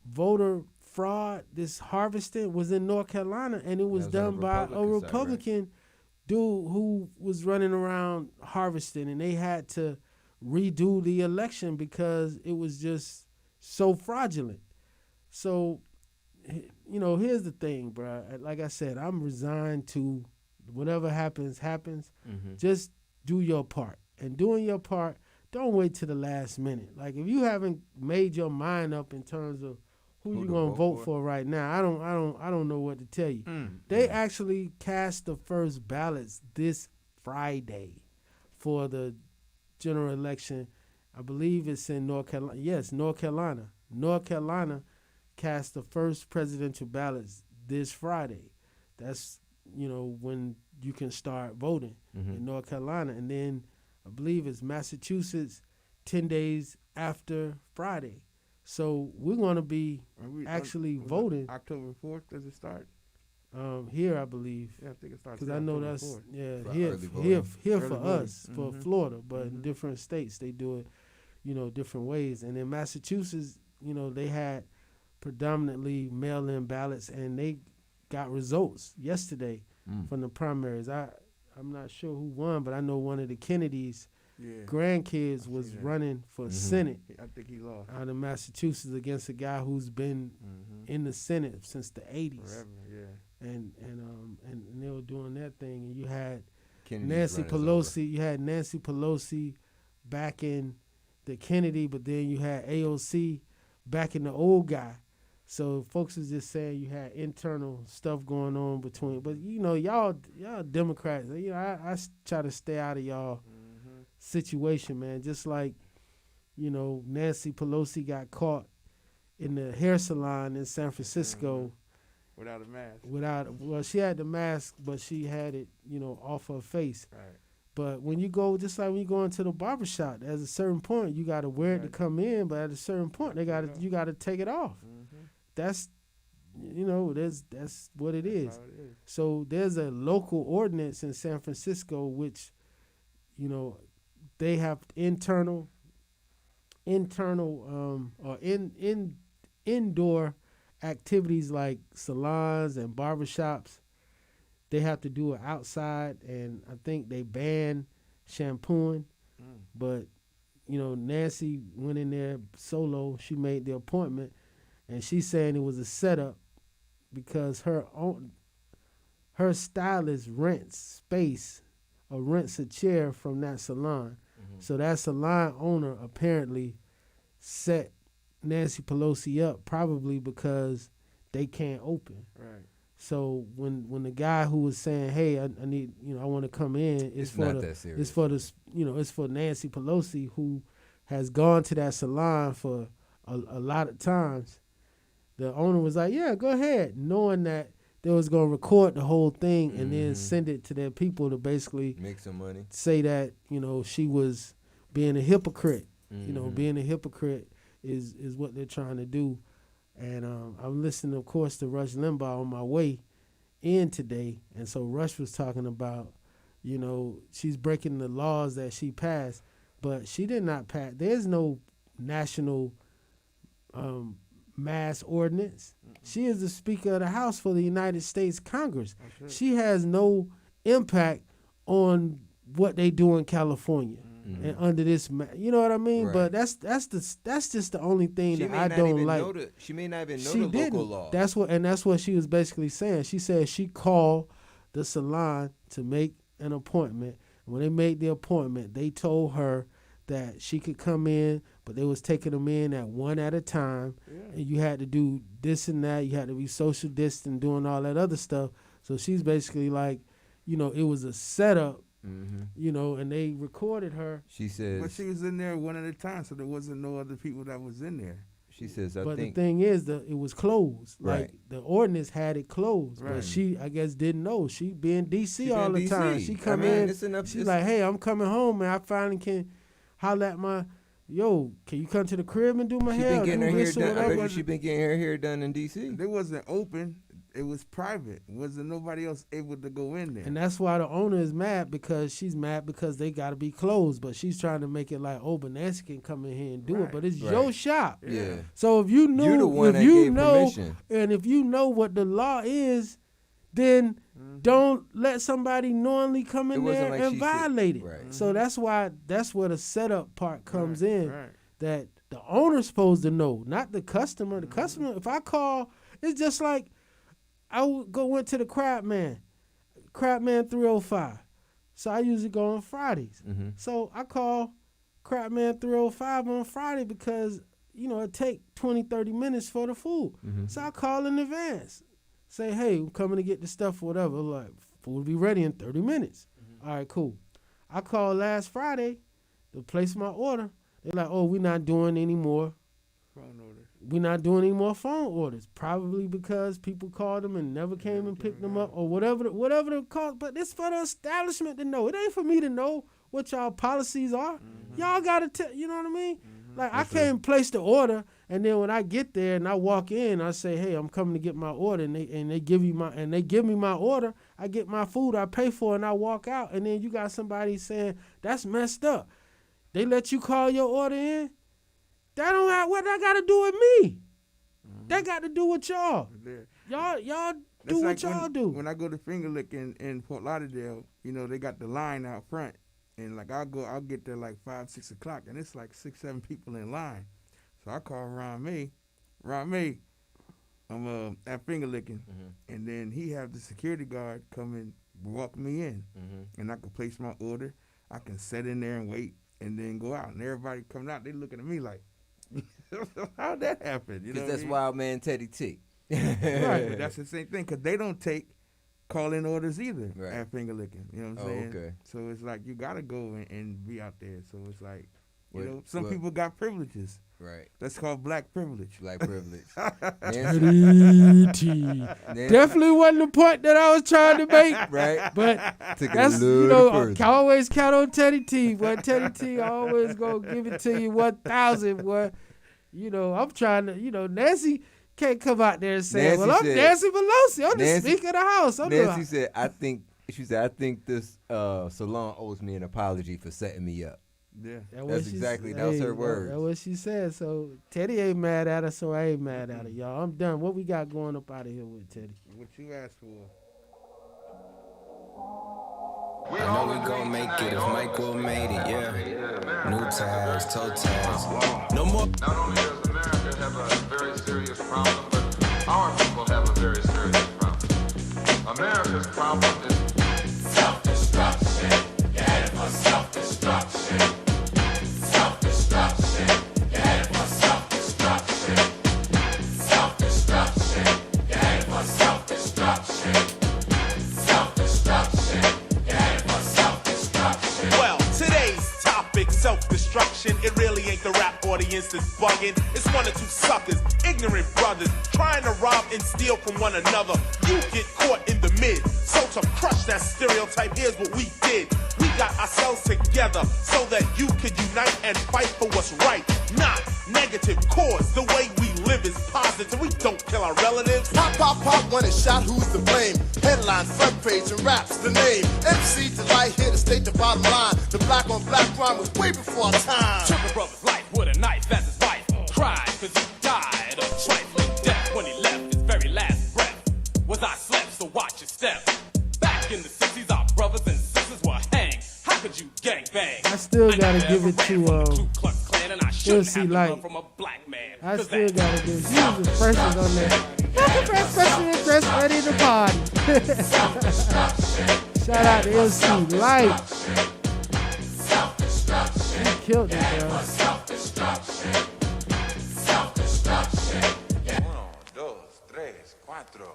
voter fraud, this harvesting, was in North Carolina, and it was done by a Republican dude who was running around harvesting, and they had to redo the election because it was just so fraudulent. So, here's the thing, bro. Like I said, I'm resigned to whatever happens. Mm-hmm. Just do your part, and doing your part, don't wait till the last minute. Like, if you haven't made your mind up in terms of who you gonna vote for right now, I don't know what to tell you. They actually cast the first ballots this Friday for the general election. I believe it's in North Carolina. Yes, North Carolina. North Carolina cast the first presidential ballots this Friday. That's when you can start voting in North Carolina, and then I believe it's Massachusetts 10 days after Friday. So we're going to be actually voting. October 4th, does it start? Here, I believe. Yeah, I think it starts. Because I know that's 4th. here for us, for Florida, but in different states they do it, different ways. And in Massachusetts, they had predominantly mail-in ballots, and they got results yesterday from the primaries. I'm not sure who won, but I know one of the Kennedys' grandkids was running for Senate. I think he lost out of Massachusetts against a guy who's been in the Senate since the 80s. Forever, yeah. And they were doing that thing, and you had Kennedy's Nancy Pelosi. You had Nancy Pelosi backing the Kennedy, but then you had AOC backing the old guy. So folks is just saying you had internal stuff going on between, but y'all Democrats, I try to stay out of y'all situation, man. Just like, Nancy Pelosi got caught in the hair salon in San Francisco without a mask. She had the mask, but she had it, off her face. Right. But when you go, just like when you go into the barbershop, at a certain point you got to wear it to come in, but at a certain point you got to take it off. That's that's what it is. So there's a local ordinance in San Francisco which, they have internal or indoor activities like salons and barbershops. They have to do it outside, and I think they ban shampooing. But Nancy went in there solo. She made the appointment, and she's saying it was a setup because her stylist rents space or rents a chair from that salon. So that salon owner apparently set Nancy Pelosi up, probably because they can't open. Right. So when the guy who was saying, "Hey, I need, I want to come in," it's for Nancy Pelosi, who has gone to that salon for a lot of times. The owner was like, "Yeah, go ahead," knowing that they was gonna record the whole thing and then send it to their people to basically make some money. Say that she was being a hypocrite. Being a hypocrite is what they're trying to do. And I'm listening, of course, to Rush Limbaugh on my way in today. And so Rush was talking about, she's breaking the laws that she passed, but she did not pass. There's no national mass ordinance. She is the Speaker of the House for the United States Congress. She has no impact on what they do in California. And under this, you know what I mean? Right. But that's just the only thing that I don't like. She may not even know the local law. That's what she was basically saying. She said she called the salon to make an appointment. When they made the appointment, they told her that she could come in, but they was taking them in at one at a time, And you had to do this and that. You had to be social distant, doing all that other stuff. So she's basically like, you know, it was a setup, you know, and they recorded her. She says. But she was in there one at a time, so there wasn't no other people that was in there. She says, But the thing is, it was closed. Right. Like, the ordinance had it closed. Right. But she, I guess, didn't know. She be in D.C. all the time. She come it's like, hey, I'm coming home, man. I finally can holler at my, can you come to the crib and do my hair? Been getting her hair done. I bet she been getting her hair done in D.C. It wasn't open. It was private. Wasn't nobody else able to go in there. And that's why the owner is mad, because she's mad because they got to be closed. But she's trying to make it like, but Nancy can come in here and do it. But it's your shop. Yeah. So if you knew, you're the one that gave permission. And if you know what the law is, then don't let somebody knowingly come in there like and violate it. Right. So that's where the setup part comes in. Right. That the owner's supposed to know, not the customer. The customer, if I call, it's just like, I went to the Crabman 305. So I usually go on Fridays. So I call Crabman 305 on Friday because, you know, it take 20, 30 minutes for the food. So I call in advance. Say, hey, I'm coming to get the stuff or whatever. Like, food will be ready in 30 minutes. All right, cool. I called last Friday to place my order. They're like, we're not doing any more phone orders. We're not doing any more phone orders, probably because people called them and never came and picked them up, or whatever the cause. But it's for the establishment to know. It ain't for me to know what y'all policies are. Y'all gotta tell. You know what I mean? Like, I can't place the order, and then when I get there and I walk in, I say, "Hey, I'm coming to get my order," and they give me my order. I get my food, I pay for it, and I walk out. And then you got somebody saying that's messed up. They let you call your order in. That don't have what that got to do with me. That got to do with y'all. Y'all do what y'all do. When I go to Finger Lick in Fort Lauderdale, you know, they got the line out front, and like I'll get there like 5, 6 o'clock, and it's like 6, 7 people in line. So I call Ron May. I'm at Finger Licking, and then he have the security guard come and walk me in, and I can place my order. I can sit in there and wait, and then go out, and everybody coming out, they looking at me like, how'd that happen? You know, because that's Wild Man Teddy T. Right, but that's the same thing, because they don't take call-in orders either at Finger Licking. You know what I'm saying? Okay. So it's like you got to go and be out there. So it's like, you know, some people got privileges. Right. That's called black privilege. Black privilege. Definitely wasn't the point that I was trying to make. Right. But that's, you know, I always count on Teddy T. But Teddy T always going to give it to you 1,000. Boy. You know, I'm trying to, you know, Nancy can't come out there and say, I'm Nancy Pelosi. I'm the Speaker of the House. Nancy said, I think this salon owes me an apology for setting me up. Yeah, that was her words. That's what she said. So Teddy ain't mad at her, so I ain't mad at her, y'all. I'm done. What we got going up out of here with Teddy? What you asked for? I know we gon' make it if Michael made it, yeah. New ties, toe ties. No more. Not only does America have a very serious problem, but our people have a very serious problem. America's problem is self-destruction. You're headed for self-destruction. Self-destruction. You're headed for self-destruction. Self-destruction. You're headed for self-destruction. Self-destruction. You're headed for self-destruction. Well, today's topic, self-destruction. It really ain't the rap audience that's bugging. It's one or two suckers, ignorant brothers, trying to rob and steal from one another. You get caught in the mid. So to crush that stereotype, here's what we did. We got ourselves together so that you could unite and fight for what's right. Not negative cause. The way we live is positive. We don't kill our relatives. Pop, pop, pop, when it's shot, who's to blame? Headline, front page, and raps the name. MC Delight here to state the bottom line. The black on black crime was way before our time. Took a brother's life with a knife as his wife. Cried cause he died of trifling death when he left his very last breath. Was I slept, so watch your step. Back in the 60s, our brothers and sisters were hanged. How could you gang bang? I still gotta give it to LC Light. From a black man. I still gotta give it. She was the first one on there. Welcome fresh president dressed ready to party. Shout out to LC Light. He killed it, bro.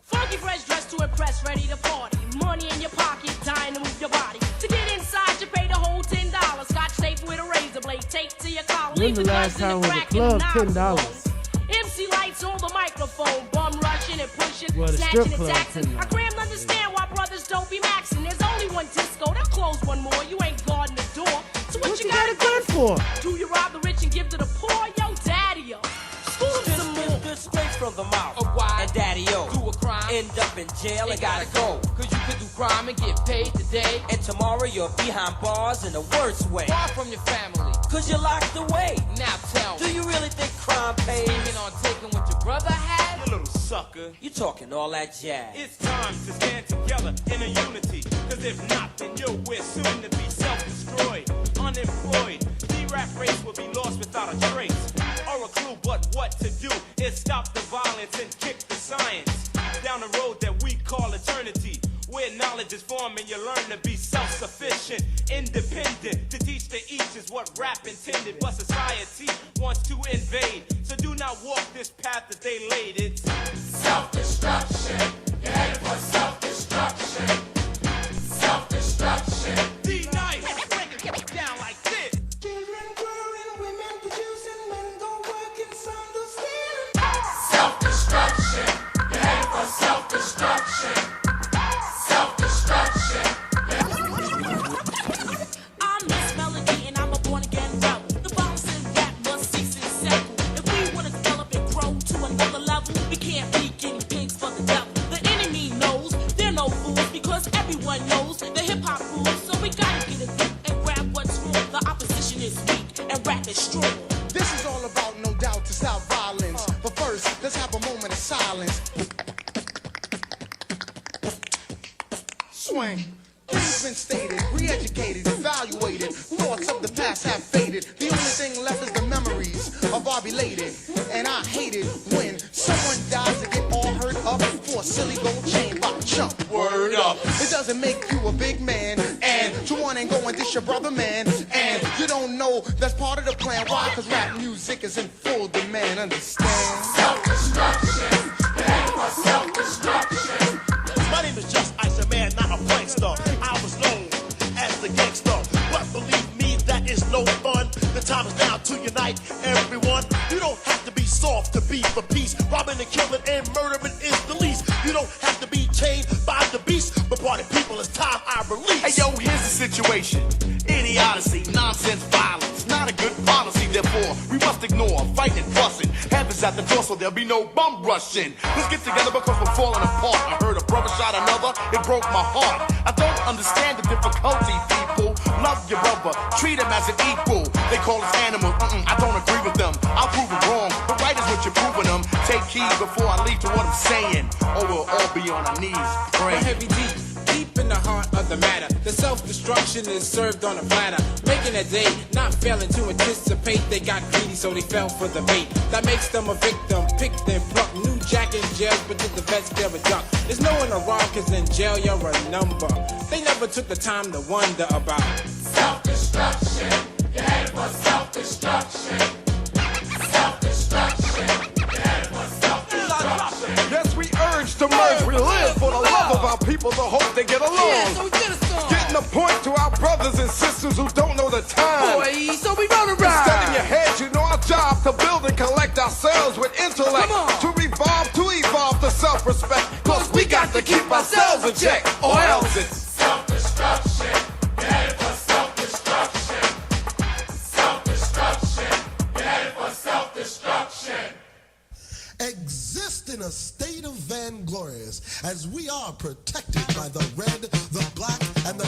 Funky fresh dressed to impress, ready to party. Money in your pocket, dying to move your body. To get inside, you pay the whole $10. Scotch tape with a razor blade, taped to your collar. When the last time was a club $10? MC lights on the microphone, bum rushing and pushing, Well, the snatching strip and club taxing. $10. I crammed to understand why brothers don't be maxing. There's only one disco, they'll close one more. You ain't guarding the door. So what you got a gun for? Do you rob the rich and give to the poor? Yo, daddy-o. School some more. Good straight from the mouth. And daddy-o. Do a crime, end up in jail and gotta go. Cause you could do crime and get paid today. And tomorrow you're behind bars in the worst way. Far from your family. Cause you're locked away. Now tell me. Do you really think crime pays? Scheming on taking what your brother had? You little sucker. You talking all that jazz. It's time to stand together in a unity. Cause if not, then we're soon to be self-destroyed, unemployed. The rap race will be lost without a trace or a clue. But what to do is stop the violence and kick the science down the road that we call eternity, where knowledge is formed and you learn to be self-sufficient, independent. To teach the each is what rap intended, but society wants to invade. So do not walk this path that they laid. It's self-destruction. You're headed for self-destruction. Self-destruction. D-Nice. Break it down like this. Children growing, women producing, men go working, some do stealing. Self-destruction. You're headed for self-destruction. Self-destruction. I'm Miss Melody and I'm a born-again rebel. The bombs in rap must cease and settle. If we want to develop and grow to another level, we can't be guinea pigs for the devil. The enemy knows they're no fools because everyone knows the hip-hop rules. So we gotta get a grip and grab what's wrong. The opposition is weak and rap is strong. This is all about, no doubt, to stop violence. But first, let's have a moment of silence. Swing. Things been stated, re-educated, evaluated. Thoughts of the past have faded. The only thing left is the memories of our belated. And I hate it when someone dies to get all hurt up for a silly gold chain by chump. Word up. It doesn't make you a big man. And to one and go and dish your brother, man. And you don't know that's part of the plan. Why? Cause rap music is in full demand. Understand? Self-destruction. Headed for self-destruction. My name is Just Ice, a man, not a prankster. I was known as the gangster, but believe me, that is no fun. The time is now to unite everyone. You don't have to be soft to be for peace. Robbing and killing and murdering is the least. You don't have to be chained by the beast. But party people, it's time I release. Hey yo, here's the situation. Idiocy, nonsense, violence, not a good policy. Therefore, we must ignore fighting and fussing. Heaven's at the door, so there'll be no bum rushing. Let's get together because we're falling apart. I heard a brother shot another, it broke my heart. I don't understand the difficulty, people. Love your brother, treat him as an equal. They call us animals, I don't agree with them. I'll prove it wrong, but right is what you're proving them. Take heed before I lead to what I'm saying, or we'll all be on our knees praying. Heavy deep in the heart of the matter. The self-destruction is served on a platter, making a day, not failing to anticipate. They got greedy, so they fell for the bait. That makes them a victim, picked and plucked. New jack in jail, but did the vets dare a duck? There's no one around, cause in jail you're a number. They never took the time to wonder about self-destruction. You're headed for self-destruction. Self-destruction. You're headed for self-destruction. Yes, we urge to merge. We live for the love of our people, the hope they get along. Yeah, so we get a song. Getting the point to our brothers and sisters who don't know the time. Boy, so we run around. Instead in your head, you know our job to build and collect ourselves with intellect. To revolve, to evolve to self-respect. Cause we got to keep ourselves in check, or else it's self-destruction. You're headed for self-destruction. Self-destruction. You're headed for self-destruction. Exist in a state of vainglorious as we are protected by the red, the black, and the